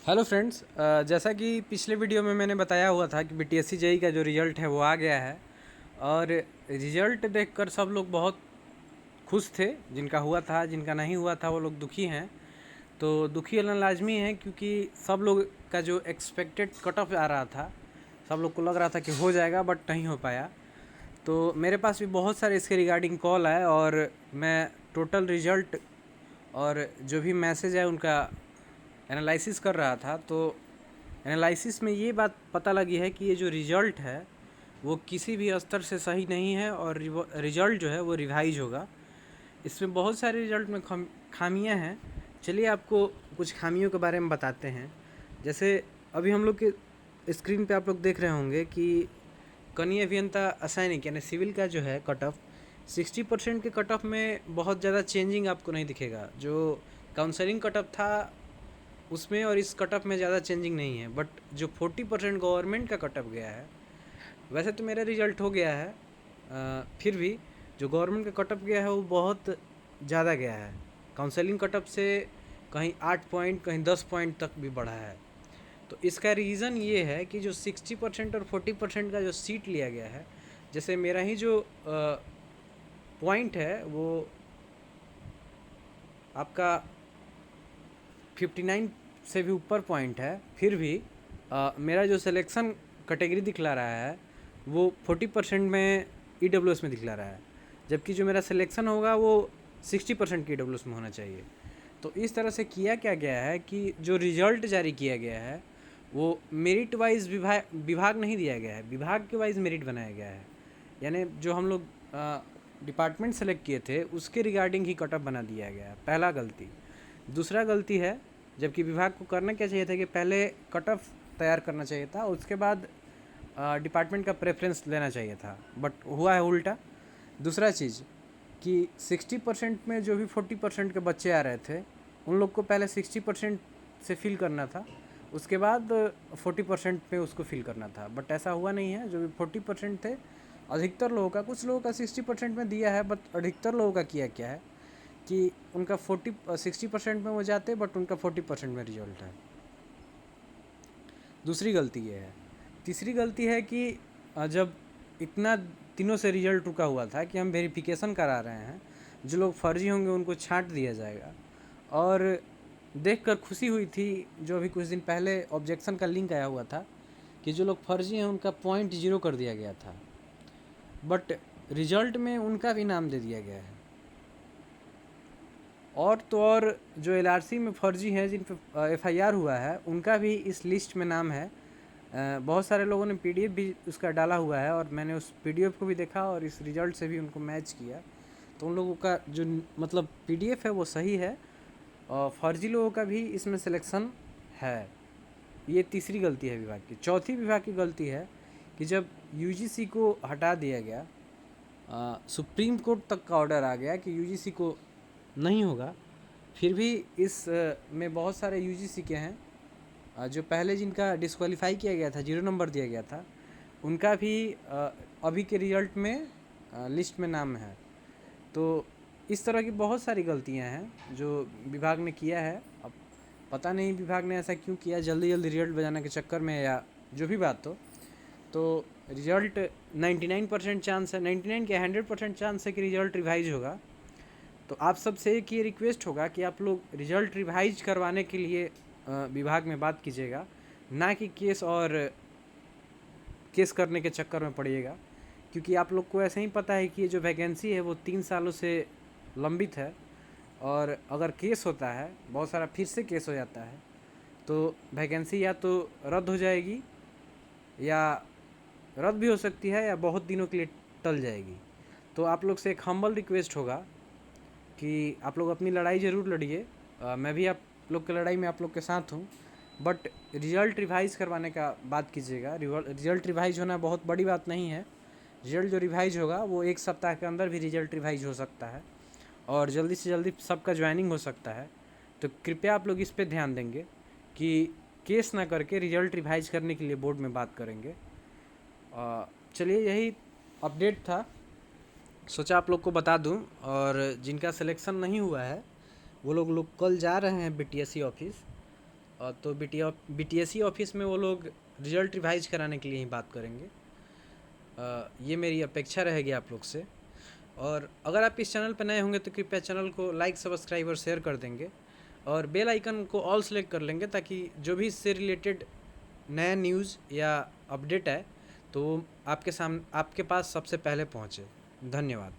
Hello friends, जैसा कि पिछले वीडियो में मैंने बताया हुआ था कि बीटीएससी जेईई का जो रिज़ल्ट है वो आ गया है। और रिज़ल्ट देखकर सब लोग बहुत खुश थे। जिनका हुआ था, जिनका नहीं हुआ था वो लोग दुखी हैं। तो दुखी होना लाजमी है, क्योंकि सब लोग का जो एक्सपेक्टेड कट ऑफ आ रहा था, सब लोग को लग रहा था कि हो जाएगा, बट नहीं हो पाया। तो मेरे पास भी बहुत सारे इसके रिगार्डिंग कॉल आए और मैं टोटल रिज़ल्ट और जो भी मैसेज है उनका एनालिसिस कर रहा था। तो एनालिसिस में ये बात पता लगी है कि ये जो रिज़ल्ट है वो किसी भी स्तर से सही नहीं है, और रिज़ल्ट जो है वो रिवाइज होगा। इसमें बहुत सारे रिज़ल्ट में खामियां हैं। चलिए आपको कुछ खामियों के बारे में बताते हैं। जैसे अभी हम लोग के स्क्रीन पे आप लोग देख रहे होंगे कि कनीय अभियंता असैनिक यानी सिविल का जो है कट ऑफ 60% के कट ऑफ में बहुत ज़्यादा चेंजिंग आपको नहीं दिखेगा। जो काउंसलिंग कट ऑफ था उसमें और इस कट ऑफ में ज़्यादा चेंजिंग नहीं है, बट जो 40% गवर्नमेंट का कट ऑफ गया है, वैसे तो मेरा रिजल्ट हो गया है, फिर भी जो गवर्नमेंट का कट ऑफ गया है वो बहुत ज़्यादा गया है। काउंसलिंग कट ऑफ से कहीं 8 पॉइंट, कहीं 10 पॉइंट तक भी बढ़ा है। तो इसका रीज़न ये है कि जो 60% और 40% का जो सीट लिया गया है, जैसे मेरा ही जो पॉइंट है वो आपका 59 से भी ऊपर पॉइंट है, फिर भी मेरा जो सिलेक्शन कैटेगरी दिखला रहा है वो 40% में EWS में दिखला रहा है, जबकि जो मेरा सिलेक्शन होगा वो 60% की EWS में होना चाहिए। तो इस तरह से किया क्या गया है कि जो रिज़ल्ट जारी किया गया है वो मेरिट वाइज विभाग नहीं दिया गया है, विभाग के वाइज मेरिट बनाया गया है। यानी जो हम लोग डिपार्टमेंट सेलेक्ट किए थे उसके रिगार्डिंग ही कट ऑफ बना दिया गया है। पहला गलती। दूसरा गलती है, जबकि विभाग को करना क्या चाहिए था कि पहले कट ऑफ तैयार करना चाहिए था, उसके बाद डिपार्टमेंट का प्रेफरेंस लेना चाहिए था, बट हुआ है उल्टा। दूसरा चीज़ कि 60% में जो भी 40% के बच्चे आ रहे थे उन लोग को पहले 60% से फिल करना था, उसके बाद 40% में उसको फिल करना था, बट ऐसा हुआ नहीं है। जो भी 40% थे, अधिकतर लोगों का, कुछ लोगों का 60% में दिया है, बट अधिकतर लोगों का किया क्या है कि उनका 60% में वो जाते, बट उनका 40% में रिजल्ट है। दूसरी गलती ये है। तीसरी गलती है कि जब इतना दिनों से रिजल्ट रुका हुआ था कि हम वेरिफिकेशन करा रहे हैं, जो लोग फर्जी होंगे उनको छांट दिया जाएगा। और देखकर खुशी हुई थी, जो अभी कुछ दिन पहले ऑब्जेक्शन का लिंक आया हुआ था कि जो लोग फर्जी हैं उनका 0.0 कर दिया गया था, बट रिजल्ट में उनका भी नाम दे दिया गया है। और तो और जो LRC में फर्जी हैं, जिन पर FIR हुआ है, उनका भी इस लिस्ट में नाम है। बहुत सारे लोगों ने PDF भी उसका डाला हुआ है, और मैंने उस PDF को भी देखा और इस रिज़ल्ट से भी उनको मैच किया। तो उन लोगों का जो मतलब PDF है वो सही है, और फर्जी लोगों का भी इसमें सिलेक्शन है। ये तीसरी गलती है विभाग की। चौथी विभाग की गलती है कि जब UGC को हटा दिया गया, सुप्रीम कोर्ट तक का ऑर्डर आ गया कि UGC को नहीं होगा, फिर भी इस में बहुत सारे UGC के हैं जो पहले जिनका डिस्क्वालीफाई किया गया था, 0 नंबर दिया गया था, उनका भी अभी के रिजल्ट में लिस्ट में नाम है। तो इस तरह की बहुत सारी गलतियां हैं जो विभाग ने किया है। अब पता नहीं विभाग ने ऐसा क्यों किया, जल्दी जल्दी रिजल्ट बजाने के चक्कर में, या जो भी बात हो। तो रिजल्ट 99% चांस है, 99 क्या 100% चांस है कि रिजल्ट रिवाइज होगा। तो आप सबसे एक ये रिक्वेस्ट होगा कि आप लोग रिजल्ट रिवाइज करवाने के लिए विभाग में बात कीजिएगा, ना कि केस करने के चक्कर में पड़िएगा। क्योंकि आप लोग को ऐसे ही पता है कि ये जो वैकेंसी है वो 3 सालों से लंबित है, और अगर केस होता है, बहुत सारा फिर से केस हो जाता है, तो वैकेंसी या तो रद्द हो जाएगी, या रद्द भी हो सकती है, या बहुत दिनों के लिए टल जाएगी। तो आप लोग से एक हम्बल रिक्वेस्ट होगा कि आप लोग अपनी लड़ाई ज़रूर लड़िए। मैं भी आप लोग की लड़ाई में आप लोग के साथ हूँ, बट रिज़ल्ट रिवाइज़ करवाने का बात कीजिएगा। रिज़ल्ट रिवाइज़ होना बहुत बड़ी बात नहीं है। रिज़ल्ट जो रिवाइज़ होगा वो 1 सप्ताह के अंदर भी रिज़ल्ट रिवाइज़ हो सकता है, और जल्दी से जल्दी सबका ज्वाइनिंग हो सकता है। तो कृपया आप लोग इस पे ध्यान देंगे कि केस ना करके रिज़ल्ट रिवाइज़ करने के लिए बोर्ड में बात करेंगे। चलिए, यही अपडेट था, सोचा आप लोग को बता दूं। और जिनका सिलेक्शन नहीं हुआ है वो लोग कल जा रहे हैं BTSC ऑफिस। तो BTSC ऑफिस में वो लोग रिजल्ट रिवाइज कराने के लिए ही बात करेंगे। ये मेरी अपेक्षा रहेगी आप लोग से। और अगर आप इस चैनल पर नए होंगे तो कृपया चैनल को लाइक, सब्सक्राइब और शेयर कर देंगे, और बेल आइकन को ऑल सेलेक्ट कर लेंगे, ताकि जो भी इससे रिलेटेड नया न्यूज़ या अपडेट है तो आपके पास सबसे पहले पहुँचे। धन्यवाद।